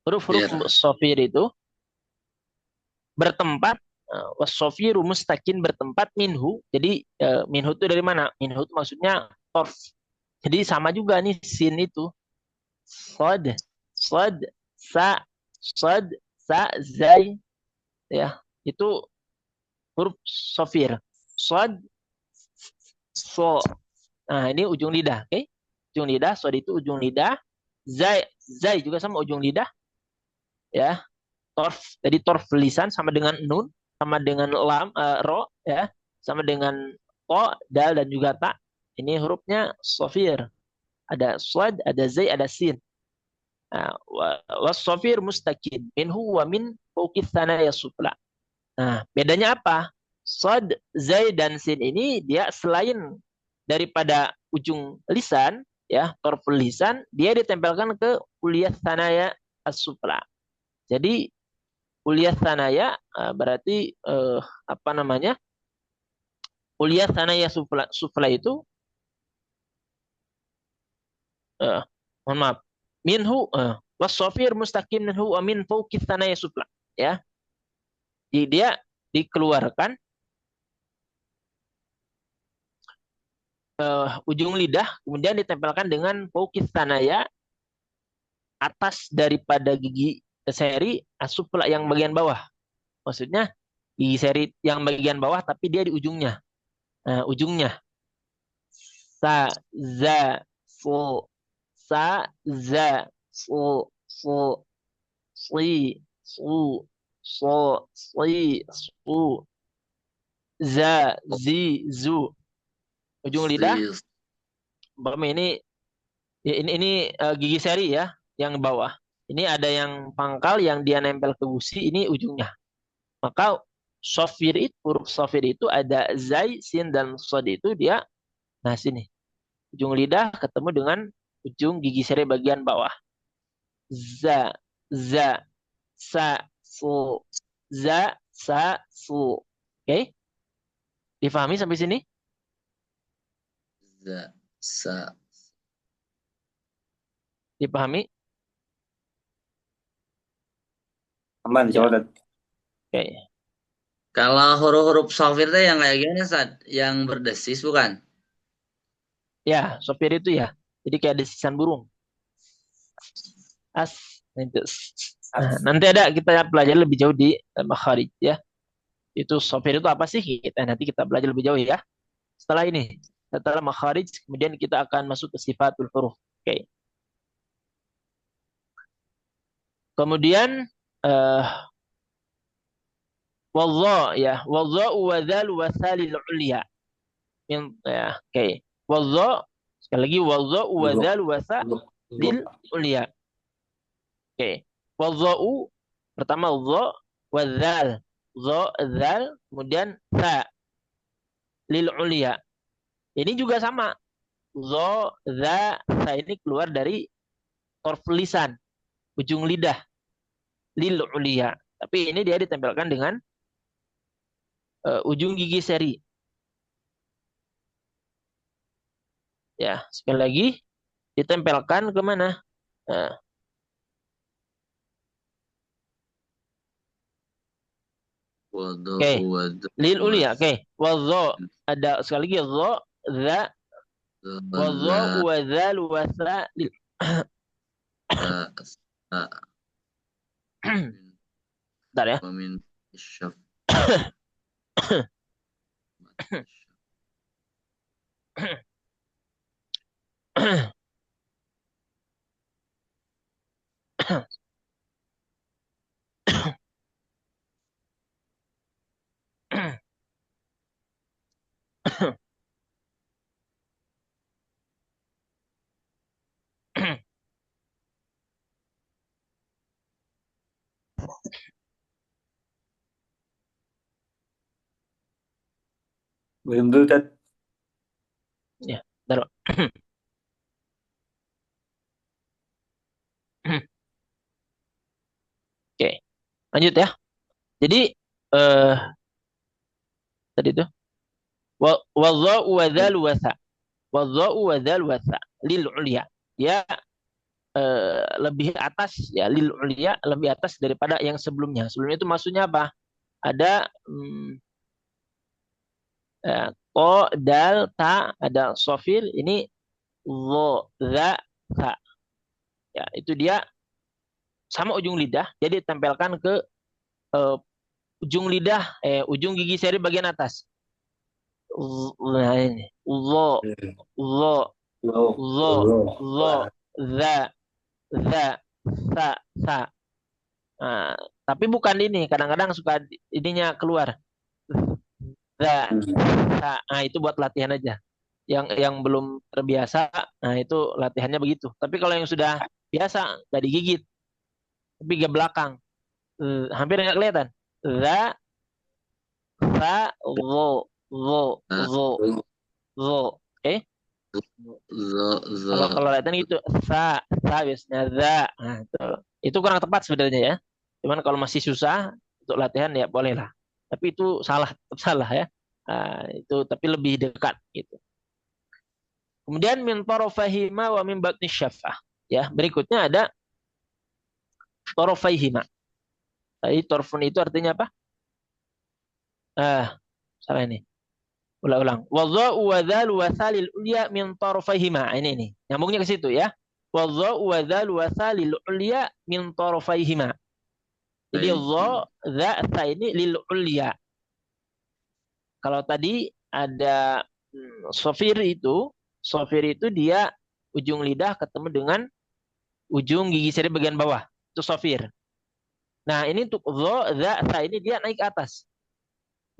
huruf-huruf bir, sofir itu bertempat wasofiru mustakin bertempat minhu. Jadi minhu itu dari mana? Minhu itu maksudnya torf. Jadi sama juga nih sin itu. Sod, sod, sa, sod, sa, zai, ya itu huruf sofir. Sod, so. Nah ini ujung lidah, oke? Ujung lidah, sod itu ujung lidah. Zai, zai juga sama ujung lidah, ya. Torf, jadi torf lisan sama dengan nun, sama dengan lam, ro, ya, sama dengan ko, dal dan juga ta. Ini hurufnya sofir. Ada sod, ada zai, ada sin. Nah, wasofir mustakin minhu wa min fawqis ya sufla. Nah, bedanya apa? Sod, zai, dan sin ini dia selain daripada ujung lisan, ya, torful lisan, dia ditempelkan ke kuliah sanaya as-sufla. Jadi kuliah sanaya berarti apa namanya? Kuliah sanaya sufla, sufla itu eh, mohon maaf. Minhu wasofir mustaqim minhu wa min fawqis sanaya sufla. Ya, jadi dia dikeluarkan ujung lidah kemudian ditempelkan dengan fauqis tanaya atas daripada gigi seri asupla yang bagian bawah. Maksudnya gigi seri yang bagian bawah tapi dia di ujungnya. Ujungnya sa za fu sa za fu fu si su so si su za zi zu ujung lidah. sis, Ini gigi seri ya, yang bawah. Ini ada yang pangkal yang dia nempel ke gusi, ini ujungnya. Maka sofir itu, huruf sofir itu ada zai, sin, dan sod itu dia, nah sini. Ujung lidah ketemu dengan ujung gigi seri bagian bawah. Za, za, sa, su, za, sa, su. Oke, difahami sampai sini? za, sa, Dipahami? Aman, Ya, coba. oke. Kalau huruf-huruf sofir teh yang kayak gimana, Sad? Yang berdesis bukan? Ya, sopir itu ya. Jadi kayak desisan burung. As. Nah, itu. Nah, nanti ada kita pelajari lebih jauh di makharij ya. Itu sopir itu apa sih? Nanti kita belajar lebih jauh ya. Setelah ini, setelah makharij, kemudian kita akan masuk ke sifatul huruf. Oke. Kemudian eh wadha ya, wadha wa dzal wa thalil ulya. Ya, oke. Wadha sekali lagi wadha wa Dulu, dzal wa dulu, thalil dulu. ulya. Oke. Wadha'u pertama dha wa dzal. Dha, dzal, kemudian tha lil ulya. Ini juga sama. Dha, dza, tha ini keluar dari torf lisan, ujung lidah lil ulya. Tapi ini dia ditempelkan dengan ujung gigi seri. Ya, sekali lagi ditempelkan ke mana? Nah, Wado, oke. wado, Lil ulya. was, Oke. Wadha ada sekali lagi dha, dza, wadha za, wa dzal wa tha lil sa, sa, Bentar ya. wamin, syaf, Belum dulu, Tat. Ya, bentar. Oke, lanjut ya. Jadi eh tadi itu wadha'u wa dzal wa tha. Wadha'u wa dzal wa tha lil ulya. Ya lebih atas ya lil ulya lebih atas daripada yang sebelumnya. Sebelumnya itu maksudnya apa? Ada ko, dal, ta, ada sofir, ini lo, za, ta. Ya, itu dia sama ujung lidah, jadi tempelkan ke eh, ujung lidah, ujung gigi seri bagian atas. Nah ini, lo, Lo, lo, lo. lo, za, za, sa, sa. Nah, tapi bukan ini, kadang-kadang suka ininya keluar. Za, sa. Nah, itu buat latihan aja. Yang belum terbiasa, nah itu latihannya begitu. Tapi kalau yang sudah biasa, nggak digigit, tapi ke belakang, hampir nggak kelihatan. Za, sa, zo, sa, zo, zo. Eh, zo, zo, kalau latihan gitu, sa biasanya za. Nah, itu kurang tepat sebenarnya ya. Cuman kalau masih susah untuk latihan ya boleh lah. Tapi itu salah, tetap salah ya. Itu tapi lebih dekat gitu. Kemudian min tarafahima wa min batni syafah. Ya, berikutnya ada tarafaihima. Tadi torfun itu artinya apa? Salah ini. Ulang-ulang. Wadha'u wa dhalu wa thalil ulya min tarafaihima. Ini. Nyambungnya ke situ ya. Wadha'u wa dhalu wa thalil ulya min tarafaihima. Jadi dha, dha, tha ini lil ulya. Kalau tadi ada sofir itu dia ujung lidah ketemu dengan ujung gigi seri bagian bawah. Itu sofir. Nah, ini untuk dha, dha, tha ini dia naik ke atas.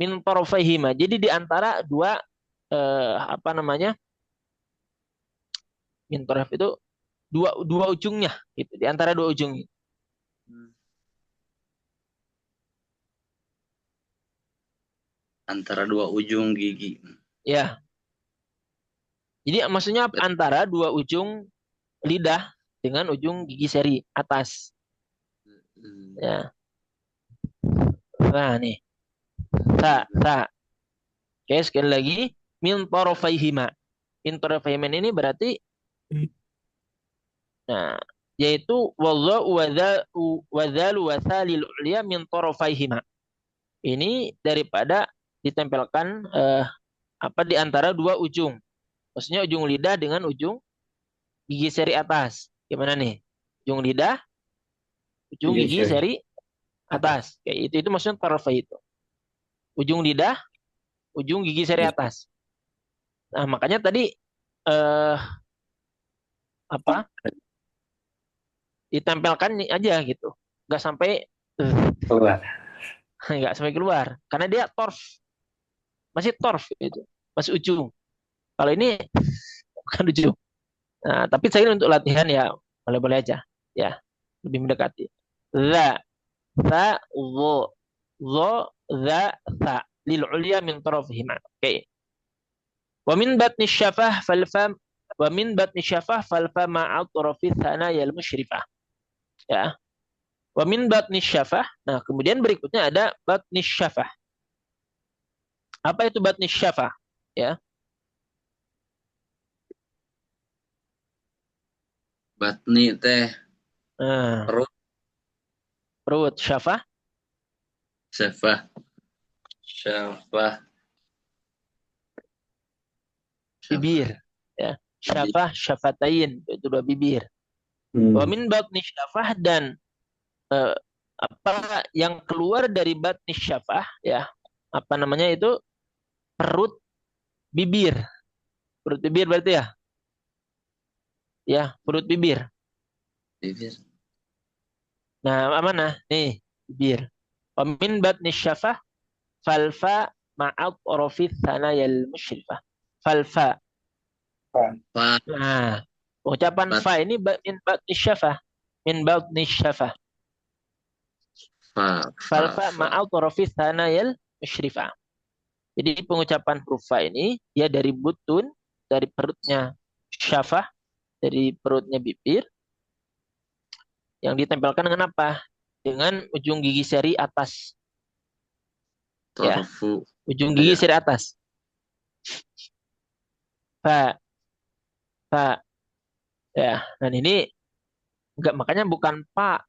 Min tarafaihima. Jadi di antara dua apa namanya? Min taraf itu dua ujungnya gitu, di antara dua ujung. antara dua ujung gigi. Ya. Jadi maksudnya antara dua ujung lidah dengan ujung gigi seri atas. Ya. Nah, nih. Sa. Oke, sekali lagi min tarafaihima. Min tarafaihima ini berarti nah, yaitu wadha'u wadhalu wathalil ulya min tarafaihima. Ini daripada ditempelkan di antara dua ujung. Maksudnya ujung lidah dengan ujung gigi seri atas. Gimana nih? Ujung lidah, ujung gigi seri atas. Kayak itu maksudnya tarafa itu. Ujung lidah, ujung gigi seri atas. Nah, makanya tadi ditempelkan aja gitu. Nggak sampai Keluar. nggak sampai keluar. Karena dia torf. Masih torf itu. Masih ujung. Kalau ini bukan ujung. Nah, tapi saya untuk latihan ya boleh-boleh aja. Ya, lebih mendekati. Za, za, zo, za, sa. Lil ulya min tarafihima. Oke. Wa min batni syafah fal fam wa min batni syafah fal fam ma'a tarafi thanaya al musyrifah. Ya. Wa min batni syafah. Nah, kemudian berikutnya ada batni syafah. Apa itu batni syafah? Ya. Batni teh perut. Perut syafah. Syafah. Bibir. Ya. Syafah, syafatain. Itu dua bibir. Wa min batni syafah dan apa yang keluar dari batni syafah, ya. Apa namanya itu? Perut bibir. Perut bibir berarti ya? Ya, perut bibir. Bibir. Nah, mana? Nih, bibir. Wa min batni syafah falfa ma'at rafith thanayal musyrifah. Falfa. Nah, ucapan fa ini min batni syafah. Min batni syafah. Falfa ma'at rafith thanayal musyrifah. Jadi pengucapan huruf fa ini ya dari butun, dari perutnya syafah, dari perutnya bibir, yang ditempelkan dengan apa? Dengan ujung gigi seri atas. Ya, ujung gigi seri atas. Fa, fa. Ya, dan ini enggak, makanya bukan pak.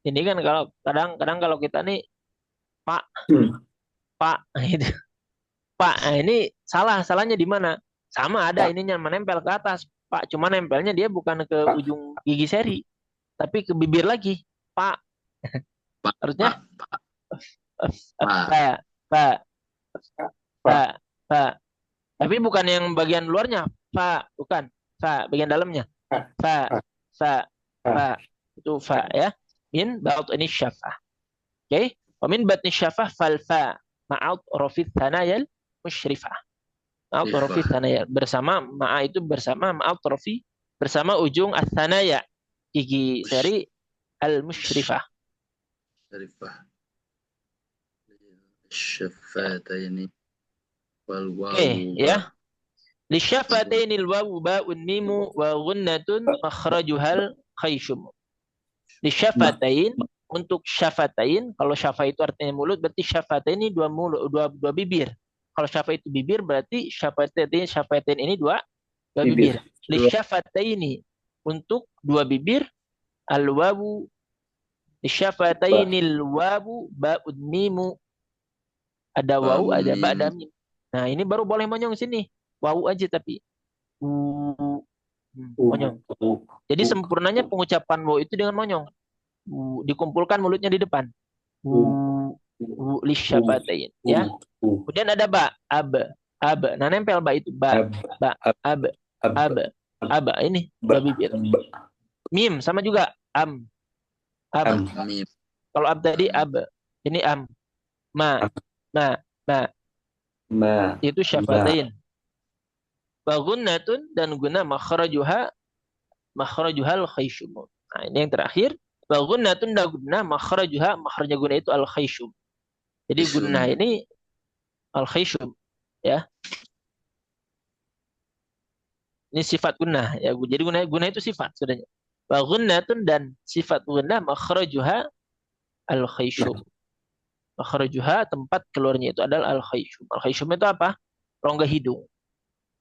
Ini kan kalau kadang-kadang kalau kita nih pak, gitu. Pak, nah ini salahnya di mana? Sama ada ininya menempel ke atas, Pak. Cuma nempelnya dia bukan ke ujung gigi seri, tapi ke bibir lagi, Pak. Harusnya Pak. Tapi bukan yang bagian luarnya, Pak, bukan. Pak, bagian dalamnya. Pak. Itu fa ya. Min batni syafah. Oke? Wa min batni syafah fal fa ma'at rafith thanayal musyrifah. Ma'atrofi thanaya bersama ma'a itu bersama ma'atrofi bersama ujung ats-thanaya gigi seri al-musyrifah. Syafataini wal wawu. Oke, ya. Li syafataini al-wawu ba'un mimu wa ghunnatun makhrajuhal khayshum. Li syafatain, untuk syafatain, kalau syafa itu artinya mulut, berarti syafatain ini dua mulut, dua bibir. Kalau syafa itu bibir, berarti syafatain ini dua bibir. Li syafataini, untuk dua bibir, al-wawu, li syafataini al-wawu ba'un mimu. Ada wawu, ada ba, ada mim. Nah, ini baru boleh monyong sini. Wawu aja tapi. Monyong. Jadi sempurnanya pengucapan wawu itu dengan monyong. Dikumpulkan mulutnya di depan. Li syafatain, ya. Kemudian ada ba, ab. Nah, nempel ba itu ba, ab. Ini dua bibir. Mim sama juga am. Kalau ab tadi ab, ini am. Ma. Itu syafatain. Wa gunnatun, dan guna makhrajuhal khayshum. Nah, ini yang terakhir. Wa gunnatun dan guna makhrajuha guna itu al khayshum. Jadi guna ini al khayshum, ya. Ini sifat guna, ya. Jadi guna itu sifat sebenarnya. Wa gunnatun, dan sifat guna makhrajuha al khayshum. Makhrajuha, tempat keluarnya itu adalah al khayshum. Al khayshum itu apa? Rongga hidung.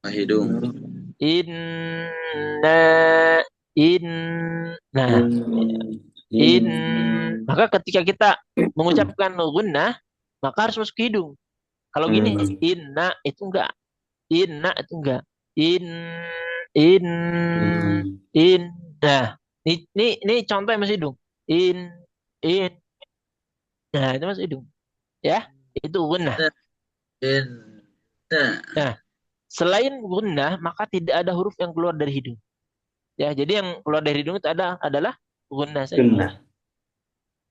Hidung. Inna In. Nah, in. In. Maka ketika kita mengucapkan gunnah, maka harus masuk ke hidung. Kalau gini, inna itu enggak. Inna itu enggak. In, in, in. Nah, ini contoh yang masih hidung. In. Nah, itu masih hidung. Ya, itu gunnah. In. Nah. Nah, selain gunnah, maka tidak ada huruf yang keluar dari hidung. Ya, jadi yang keluar dari hidung itu adalah gunnah saja. Gunnah.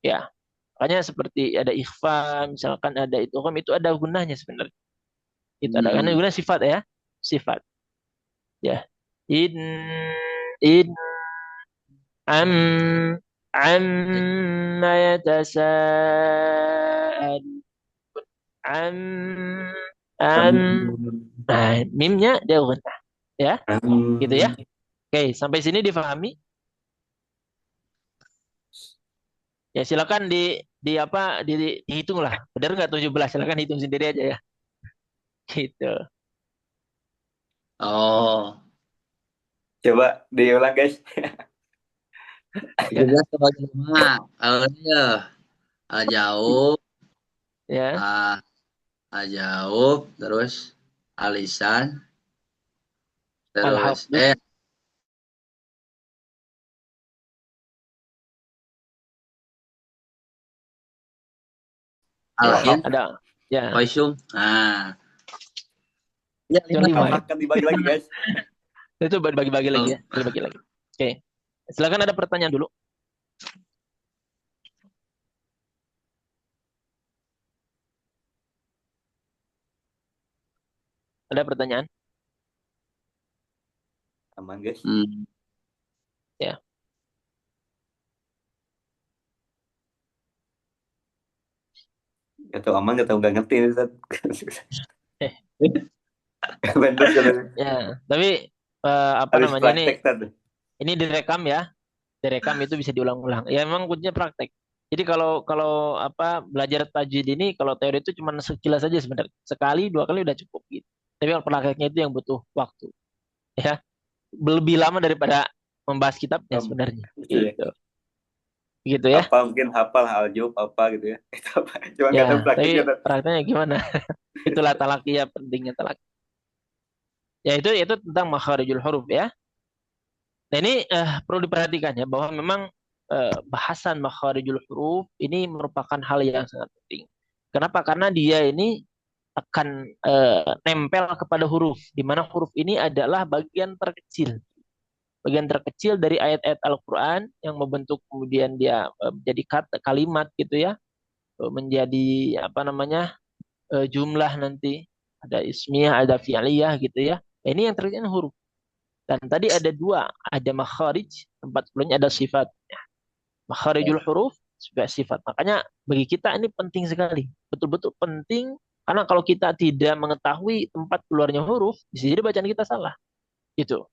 Ya, makanya seperti ada ikhfa, misalkan ada itu ada gunnahnya sebenarnya. Itu ada karena guna sifat ya, sifat. Ya, in, in, am, amma yatasa'al, am, am. Nah, mimnya dia gunnah. Ya, gitu ya. Oke, sampai sini difahami. Ya, silakan dihitung lah. Benar nggak 17? Silakan hitung sendiri aja ya. Gitu. Oh, Coba diulang guys. 17 kalau cuma ya jauh, Ya, ah jauh, terus alisan, terus al-hafdu. Ya, alhin, Wahab. ada. Ya, koisum. Nah, ya itu lima. 5 ya. Akan dibagi lagi guys. Itu bagi-bagi lagi Oh, ya. Bagi lagi. Oke. Silakan ada pertanyaan dulu. Ada pertanyaan? Aman guys. Ya. Gak tau aman, gak tau gak ngerti ini Ustaz. Eh, Bener sebenarnya. ya. Tapi apa Harus namanya praktek tadi. ini direkam ya. Direkam itu bisa diulang-ulang. Ya memang kuncinya praktek. Jadi kalau kalau apa belajar tajwid ini kalau teori itu cuma sekilas saja sebenarnya. Sekali, dua kali udah cukup gitu. Tapi kalau prakteknya itu yang butuh waktu. Ya. Lebih lama daripada membahas kitabnya sebenarnya. Iya. Gitu. Gitu ya. Apa mungkin hafal aljub apa gitu ya. Itu apa? Cuma Ya, gak tahu tapi prakteknya. prakteknya gimana? Itulah talaki ya pentingnya talaki. Ya itu tentang makharijul huruf ya. Nah ini perlu diperhatikan ya bahwa memang bahasan makharijul huruf ini merupakan hal yang sangat penting. Kenapa? Karena dia ini akan nempel kepada huruf, di mana huruf ini adalah bagian terkecil dari ayat-ayat Al-Quran yang membentuk kemudian dia menjadi kata kalimat gitu ya, menjadi apa namanya jumlah nanti ada ismiyah, ada fi'liyah gitu ya. Nah, ini yang terkait huruf. Dan tadi ada dua, ada makharij, tempat sebelumnya ada sifat. Makharijul huruf, juga sifat. Makanya bagi kita ini penting sekali. Betul-betul penting, karena kalau kita tidak mengetahui tempat keluarnya huruf, bisa jadi bacaan kita salah. Gitu.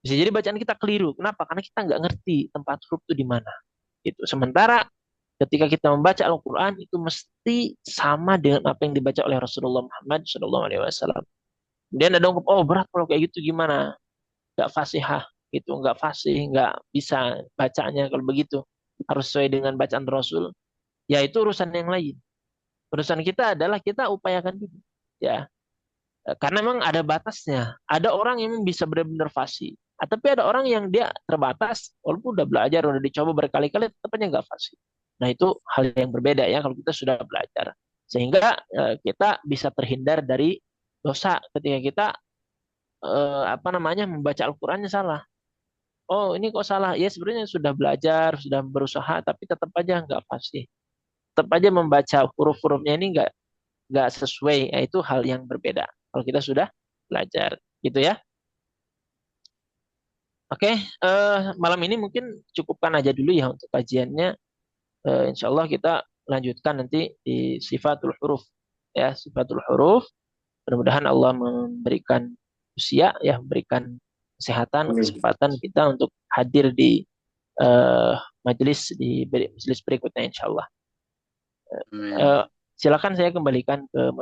Bisa jadi bacaan kita keliru. Kenapa? Karena kita nggak ngerti tempat huruf itu di mana. Gitu. Sementara ketika kita membaca Al-Quran itu mesti sama dengan apa yang dibaca oleh Rasulullah Muhammad SAW. Kemudian ada ungkap, oh berat kalau kayak gitu gimana? Nggak fasihah gitu, nggak fasih, nggak bisa bacanya kalau begitu. Harus sesuai dengan bacaan Rasul. Ya itu urusan yang lain. Urusan kita adalah kita upayakan dulu. Ya, karena memang ada batasnya. Ada orang yang bisa benar-benar fasih. Tapi ada orang yang dia terbatas, walaupun udah belajar, udah dicoba berkali-kali, tetap aja nggak fasih. Nah itu hal yang berbeda ya kalau kita sudah belajar. Sehingga kita bisa terhindar dari dosa ketika kita apa namanya membaca Al-Qur'annya salah. Oh ini kok salah? Ya sebenarnya sudah belajar, sudah berusaha, tapi tetap aja nggak fasih. Tetap aja membaca huruf-hurufnya ini nggak sesuai. Ya, itu hal yang berbeda. Kalau kita sudah belajar, gitu ya. Oke, malam ini mungkin cukupkan aja dulu ya untuk kajiannya. Insya Allah kita lanjutkan nanti di sifatul huruf. Ya, sifatul huruf. Mudah-mudahan Allah memberikan usia, ya, memberikan kesehatan, kesempatan kita untuk hadir di majelis berikutnya insya Allah. amin. Silakan saya kembalikan ke